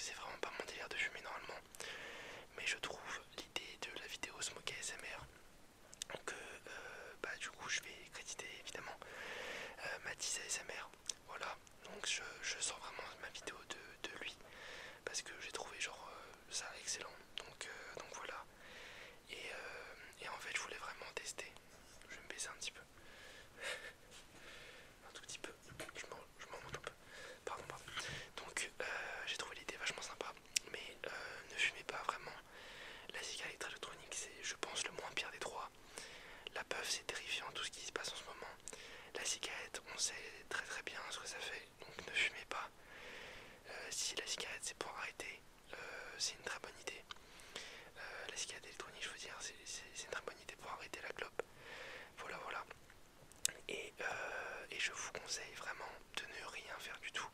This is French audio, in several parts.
c'est vraiment pas mon délire de fumer normalement. Mais je trouve l'idée de la vidéo Smoke ASMR que du coup je vais créditer évidemment Mathis ASMR. Voilà, donc je sors vraiment ma vidéo de lui parce que j'ai trouvé genre ça excellent. Donc voilà. Et en fait je voulais vraiment tester. Je vais me baisser un petit peu. Un tout petit peu. Je m'en monte un peu. Pardon. Donc j'ai trouvé l'idée vachement sympa. Mais ne fumez pas vraiment. La cigarette électronique c'est je pense le moins pire des trois. La puff c'est terrifiant tout ce qui se passe en ce moment. La cigarette on sait très très bien ce que ça fait. Donc ne fumez pas. Si la cigarette c'est pour arrêter, c'est une très bonne idée. La cigarette électronique je veux dire c'est une très bonne idée pour arrêter la clope. Voilà. Et je vous conseille vraiment de ne rien faire du tout.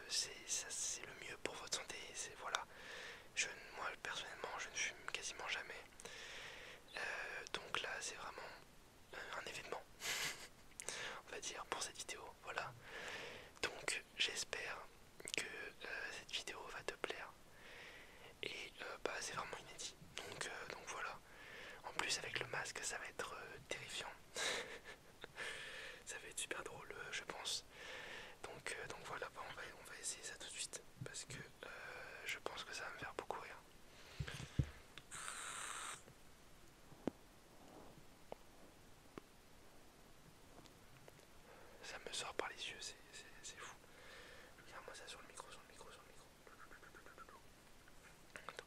C'est le mieux pour votre santé. Voilà. Moi personnellement je ne fume quasiment jamais. Donc là c'est vraiment un événement on va dire pour cette vidéo. Voilà. Donc j'espère que cette vidéo va te plaire. Et c'est vraiment inédit. Donc voilà. En plus avec le masque ça va être terrifiant. Ça va être super drôle je pense. Donc voilà, on va essayer ça tout de suite. Parce que je pense que ça va me faire beaucoup rire. Ça me sort par les yeux, c'est fou. Regarde-moi ça sur le micro. Attends.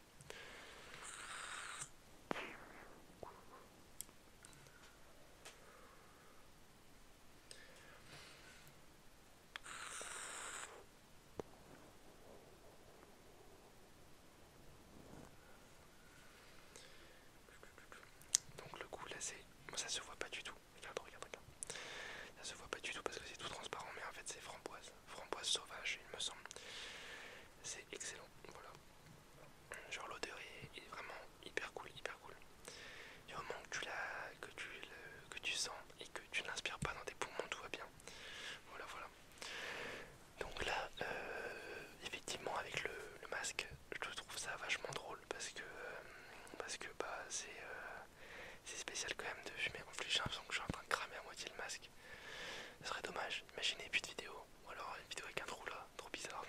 Donc le goût là c'est... Ça se voit pas du tout. Regarde. Ça se voit pas du tout parce que c'est tout transparent, mais en fait c'est framboise. Framboise sauvage il me semble. C'est excellent, voilà. Genre l'odeur est vraiment hyper cool. Du moment que tu sens et que tu ne l'inspires pas dans tes poumons, tout va bien. Voilà. Donc là, effectivement avec le masque, je trouve ça vachement drôle parce que c'est spécial quand même de fumer. En plus j'ai l'impression que je suis en train de cramer à moitié le masque. Ce serait dommage, imaginez plus de vidéo. Ou alors une vidéo avec un trou là, trop bizarre.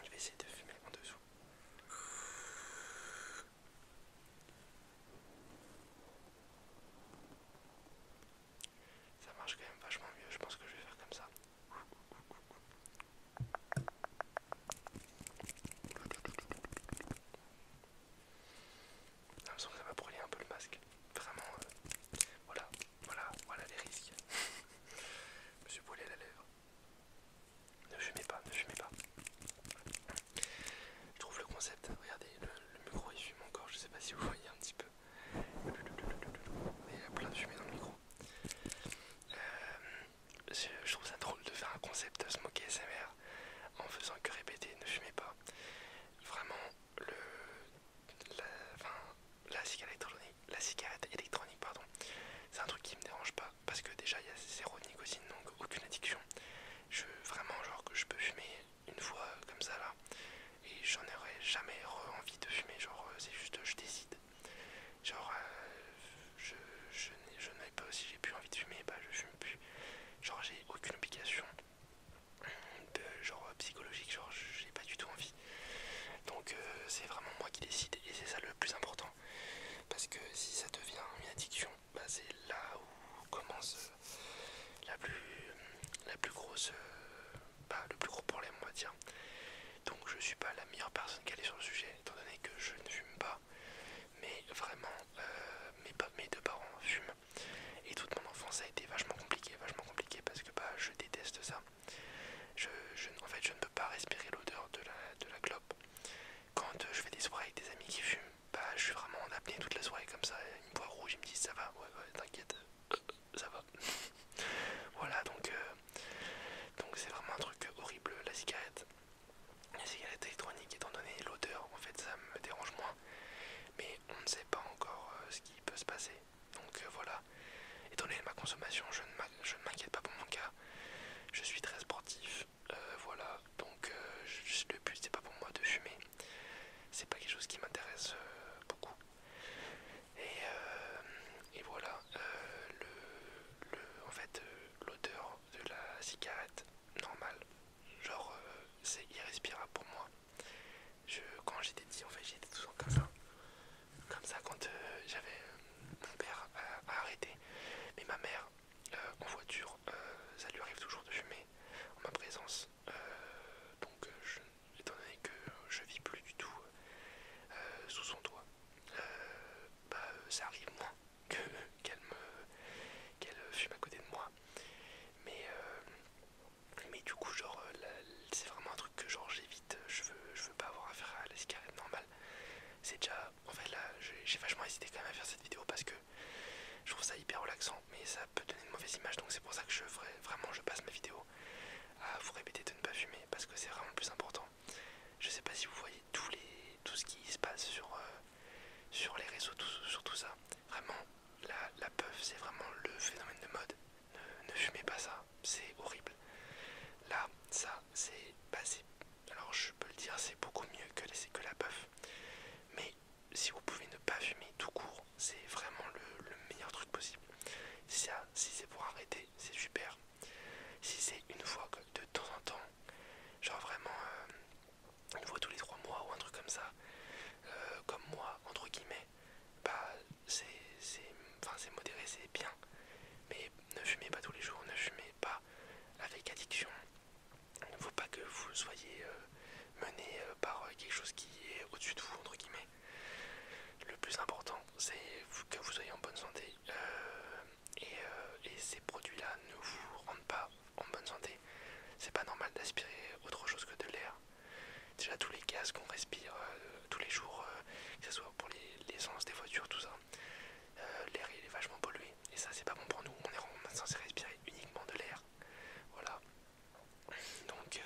Je vais essayer de fumer en dessous. Ça marche quand même vachement mieux, je pense que je vais faire comme ça. J'ai l'impression que ça m'a brûlé un peu le masque. Vraiment, voilà les risques. Je me suis brûlé la lèvre. Ne fumez pas. Je trouve le concept, regardez, le micro il fume encore, je sais pas si vous voyez un petit peu. Mais il y a plein de fumée dans le micro. Je trouve ça drôle de faire un concept Smoke ASMR en faisant que répéter ne fumez pas. Vraiment, la cigarette électronique, pardon, c'est un truc qui me dérange pas parce que déjà il y a zéro nicotine, donc aucune addiction. Vraiment genre que je peux fumer une fois comme ça là et j'en aurais jamais envie de fumer, genre c'est juste je décide. Genre je n'ai pas, si j'ai plus envie de fumer, je fume plus. Genre j'ai aucune obligation de genre psychologique, genre j'ai pas du tout envie. Donc c'est vraiment moi qui décide et c'est ça le plus important. Parce que si ça devient une addiction, c'est là où commence la plus grosse, le plus gros problème on va dire. Donc je suis pas la meilleure personne qui est sur le sujet, étant donné que je ne fume pas. Mais vraiment, mes deux parents fument. Et toute mon enfance a été vachement compliquée parce que je déteste ça. En fait, je ne peux pas respirer l'odeur de la clope. Quand je fais des soirées avec des amis qui fument, je suis vraiment en apnée toute la soirée comme ça. Ils me voient rouge, ils me disent ça va, ouais, t'inquiète, ça va. Voilà, donc c'est vraiment un truc horrible la dire c'est beaucoup mieux que la puff. Mais si vous pouvez ne pas fumer tout court, c'est vraiment le meilleur truc possible. Si c'est pour arrêter, c'est super. Si c'est une fois de temps en temps, genre vraiment une fois tous les 3 mois ou un truc comme ça, comme moi, entre guillemets, bah c'est modéré, c'est bien. Mais ne fumez pas tous les jours, ne fumez pas avec addiction. Il ne faut pas que vous soyez mené par quelque chose qui est au-dessus de vous, entre guillemets. Le plus important, c'est que vous soyez en bonne santé. Et ces produits-là ne vous rendent pas en bonne santé. C'est pas normal d'aspirer autre chose que de l'air. Déjà tous les gaz qu'on respire tous les jours, que ce soit pour l'essence des voitures, tout ça, l'air il est vachement pollué. Et ça c'est pas bon pour nous, on est censé respirer uniquement de l'air. Voilà. Donc,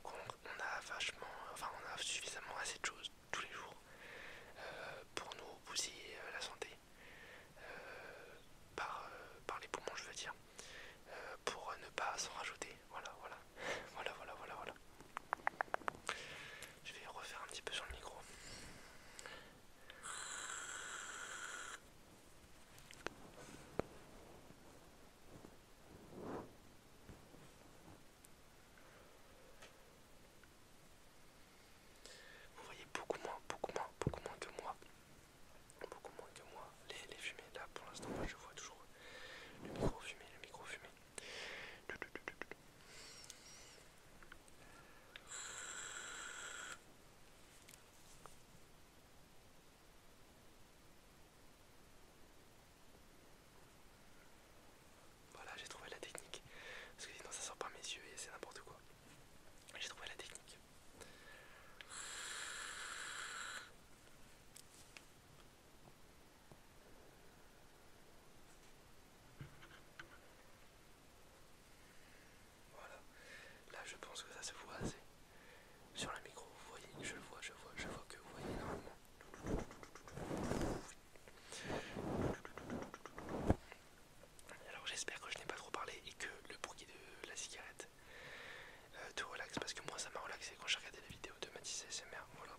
on a vachement, enfin on a suffisamment assez de choses tous les jours pour nous bousiller la santé. Par les poumons je veux dire. Pour ne pas s'en rajouter. Voilà, voilà. Voilà. Je vais refaire un petit peu sur le micro. Vous voyez beaucoup moins que moi. Beaucoup moins que moi. Les fumées là pour l'instant, moi je vois toujours le micro fumé. Voilà, j'ai trouvé la technique. Parce que sinon ça sort par mes yeux et c'est n'importe quoi. J'ai trouvé la technique. Voilà. Là je pense que ça se voit assez. Sur le micro, vous voyez, je vois que vous voyez normalement. Alors j'espère que je n'ai pas trop parlé et que le bruit de la cigarette te relaxe, parce que moi ça m'a relaxé quand j'ai regardé la vidéo de Matisse ASMR. Voilà.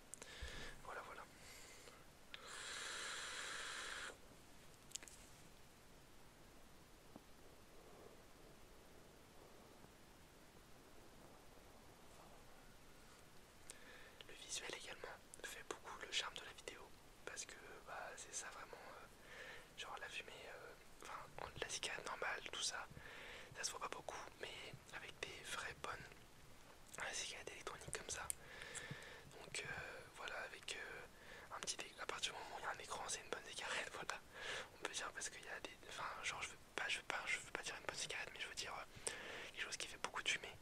Le visuel également fait beaucoup le charme de la vidéo, parce que bah, c'est ça vraiment, genre la fumée, la cigarette normale, tout ça, ça se voit pas beaucoup, mais avec des vraies bonnes cigarettes électroniques comme ça. Donc voilà, avec un petit à partir du moment où il y a un écran, c'est une bonne cigarette. Voilà, on peut dire, parce qu'il y a des, enfin genre je veux pas dire une bonne cigarette, mais je veux dire quelque chose qui fait beaucoup de fumée.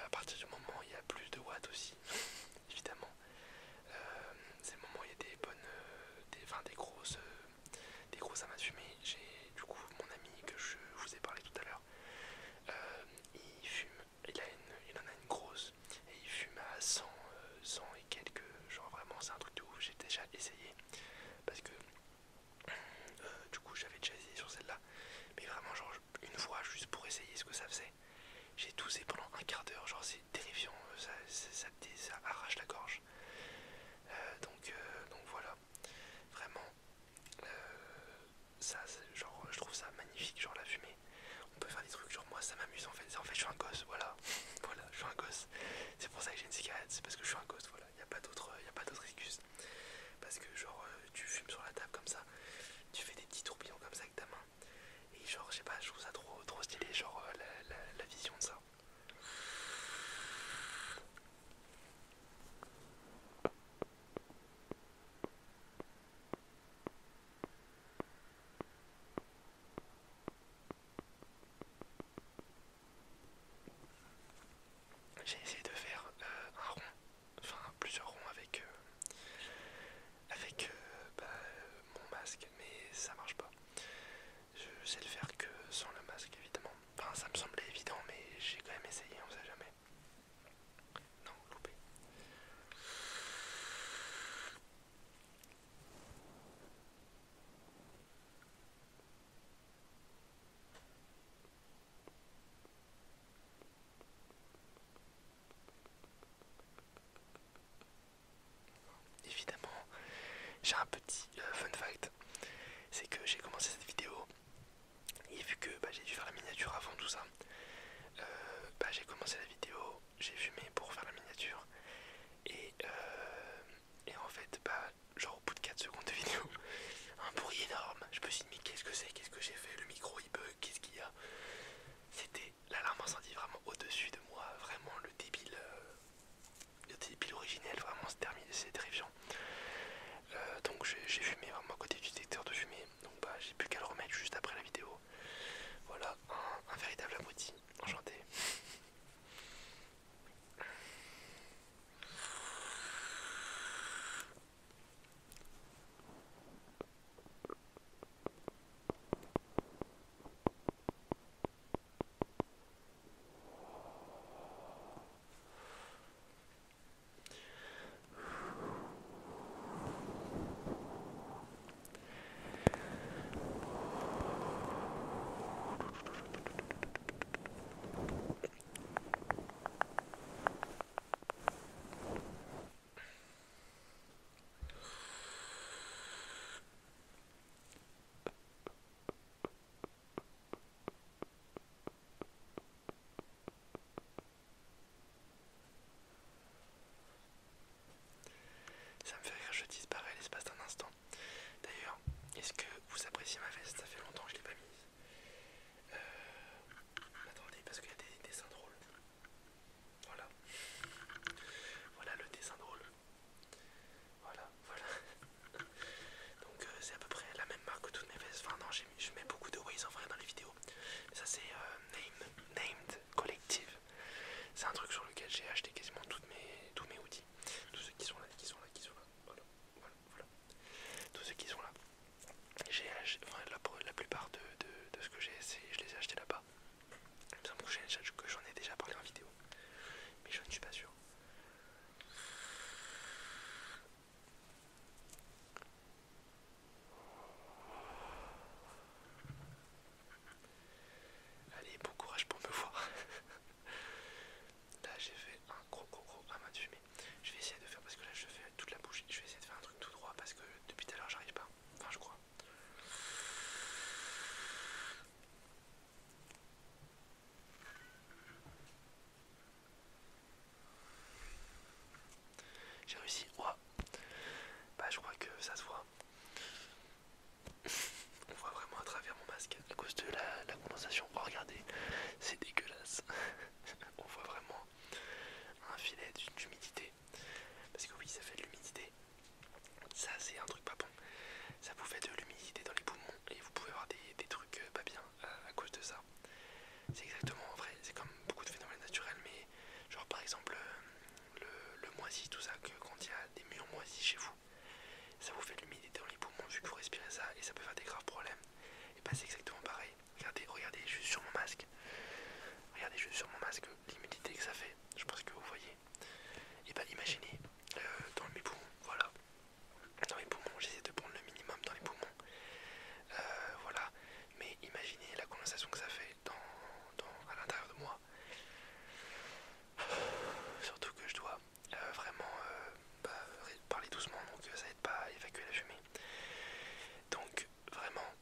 À partir du moment où il y a plus de watts aussi, évidemment, c'est le moment où il y a des bonnes, des gros amas de fumée. J'ai du coup mon ami que je vous ai parlé tout à l'heure, il fume, il en a une grosse et il fume à 100 et quelques, genre vraiment c'est un truc de ouf. J'ai déjà essayé parce que du coup j'avais déjà essayé sur celle-là, mais vraiment genre une fois juste pour essayer ce que ça faisait. J'ai toussé pendant un quart d'heure, genre c'est terrifiant, ça arrache la gorge. Donc voilà, vraiment, ça me suis dit mais qu'est-ce que c'est, qu'est-ce que j'ai fait, le micro il bug, qu'est-ce qu'il y a. C'était l'alarme incendie vraiment au-dessus de moi, vraiment le débile originel, vraiment c'est terrifiant. Donc j'ai fumé vraiment à côté du détecteur de fumée, donc bah j'ai plus qu'à le remettre juste après la vidéo. Voilà, un véritable abruti, enchanté. Ça me fait rire, je disparais à l'espace d'un instant. D'ailleurs, est-ce que vous appréciez ma veste? Ça fait longtemps que je l'ai pas mise. Attendez, parce qu'il y a des dessins drôles. Voilà. Voilà le dessin drôle. Voilà, voilà. Donc c'est à peu près la même marque que toutes mes vestes. Enfin non, je mets beaucoup de Waze en vrai dans les vidéos. Mais ça c'est Named Collective. C'est un truc sur lequel j'ai acheté quasiment tous mes outils. Tous ceux qui sont là, qui sont là, qui sont là. Voilà, voilà, voilà. Tous ceux qui sont là. J'ai acheté, enfin la plupart de ce que j'ai essayé, je les ai achetés là-bas. Il me semble que j'en ai déjà parlé en vidéo. Mais je ne suis pas sûr. Allez, bon courage pour me voir. Là j'ai fait un gros amas de fumée. Je vais essayer de faire, parce que là je fais toute la bouche, je vais essayer de faire un truc tout droit parce que depuis tout à l'heure j'arrive pas. Enfin je crois. J'ai réussi. Ouah. Bah je crois que ça se voit. On voit vraiment à travers mon masque à cause de la condensation. Oh regardez, c'est dégueulasse. On voit vraiment un filet d'humidité. Parce que oui, ça fait de l'humidité. Ça c'est un truc pas bon. Ça vous fait de l'humidité dans les poumons et vous pouvez avoir des trucs pas bien à cause de ça. C'est exactement en vrai, c'est comme beaucoup de phénomènes naturels, mais genre par exemple le moisi, tout ça, que quand il y a des murs moisis chez vous, ça vous fait de l'humidité dans les poumons vu que vous respirez ça et ça peut faire des graves problèmes. Et bah c'est exactement pareil. Regardez juste sur mon masque. Regardez juste sur mon masque l'humidité que ça fait. Je pense que vous voyez. Et bah imaginez dans mes poumons, voilà. Dans mes poumons, j'essaie de prendre le minimum dans les poumons. Voilà. Mais imaginez la condensation que ça fait à l'intérieur de moi. Surtout que je dois vraiment parler doucement, donc ça aide pas à évacuer la fumée. Donc vraiment,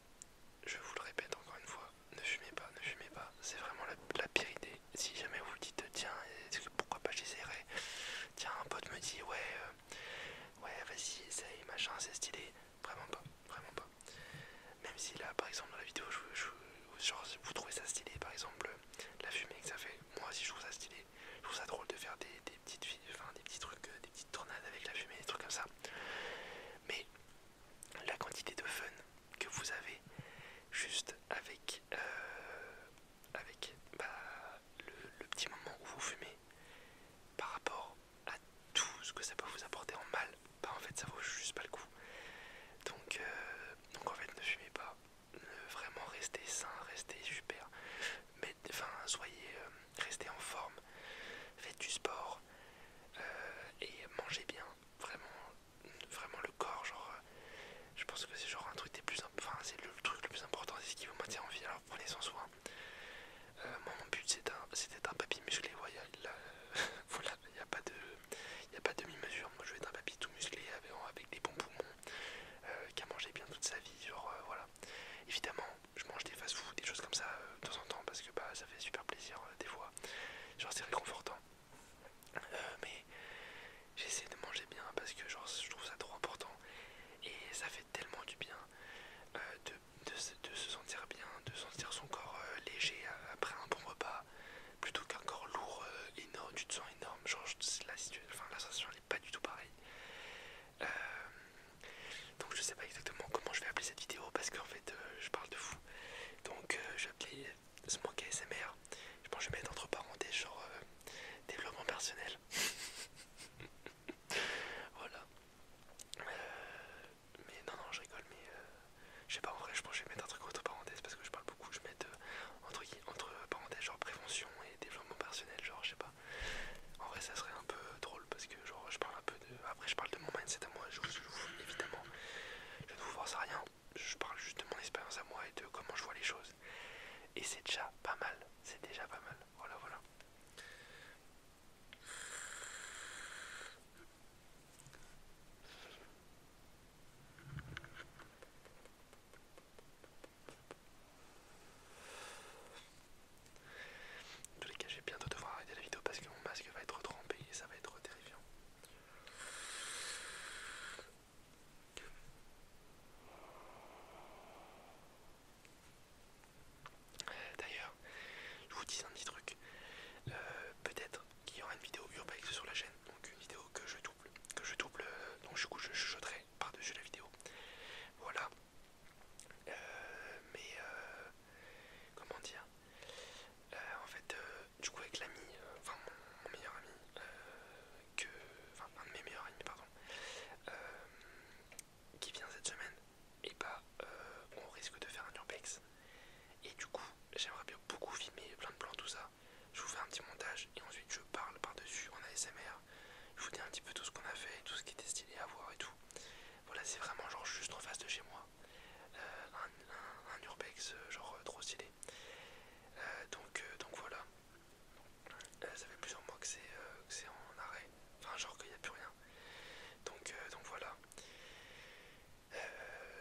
je vous le répète, c'est vraiment genre juste en face de chez moi. Un urbex genre trop stylé. Donc voilà. Ça fait plusieurs mois que c'est en arrêt. Enfin genre qu'il n'y a plus rien. Donc voilà.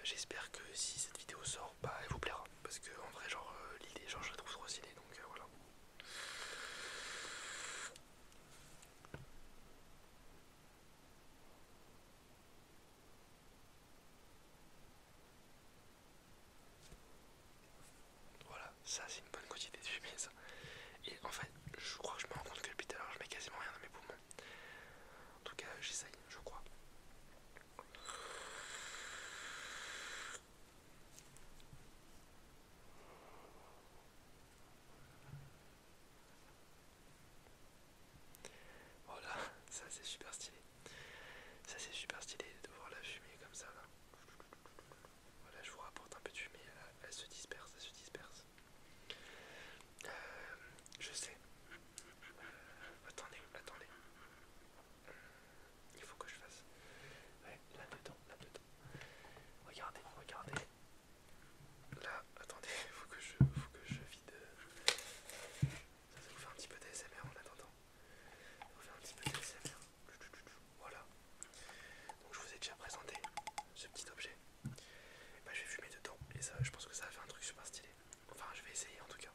J'espère que si cette vidéo sort, bah elle vous plaira. Parce que en vrai genre l'idée genre je la trouve trop stylée. Donc voilà. Voilà, ça c'est une bonne quantité de fumée ça. Et en fait, je crois que je me rends compte que depuis tout à l'heure je mets quasiment rien dans mes poumons. En tout cas, j'essaye, je crois. Voilà, ça c'est super stylé. Ça c'est super stylé de voir la fumée comme ça là. Voilà, je vous rapporte un peu de fumée, elle se disperse, elle se disperse. Je sais. Attendez. Il faut que je fasse. Ouais, là-dedans. Regardez. Là, attendez, faut que je vide. Ça vous fait un petit peu d'ASMR en attendant. Ça vous fait un petit peu d'ASMR. Voilà. Donc je vous ai déjà présenté ce petit objet. Bah, je vais fumer dedans et ça, je pense que ça va faire un truc super stylé. Enfin, je vais essayer en tout cas.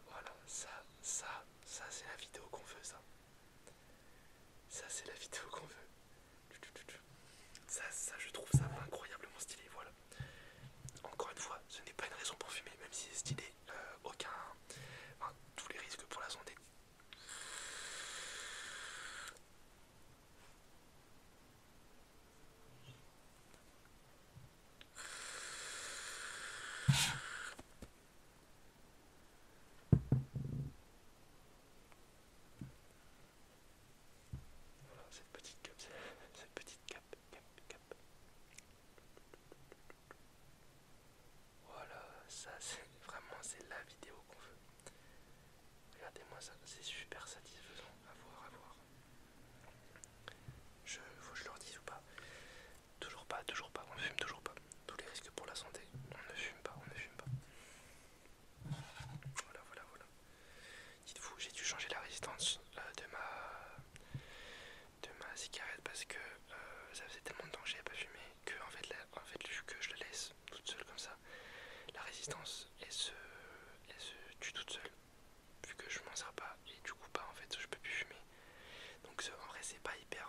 Voilà, ça c'est la vidéo qu'on veut ça. Ça c'est la vidéo qu'on veut. Ça je trouve ça incroyablement stylé, voilà. Encore une fois, ce n'est pas une raison pour fumer, même si c'est stylé, aucun. Enfin, tous les risques pour la santé. Voilà, cette petite cape, cette petite cape. Voilà, ça c'est vraiment c'est la vidéo qu'on veut. Regardez-moi ça, c'est super satisfaisant à voir, à voir. Faut que je leur dise ou pas. Toujours pas, on ne fume toujours pas. Tous les risques pour la santé, on ne fume pas. Voilà. Dites-vous, j'ai dû changer la résistance de ma cigarette parce que ça faisait tellement de temps que j'avais pas fumé que en fait, vu que je la laisse toute seule comme ça, la résistance elle se tue toute seule vu que je m'en sers pas et du coup bah en fait je peux plus fumer. Donc en vrai c'est pas hyper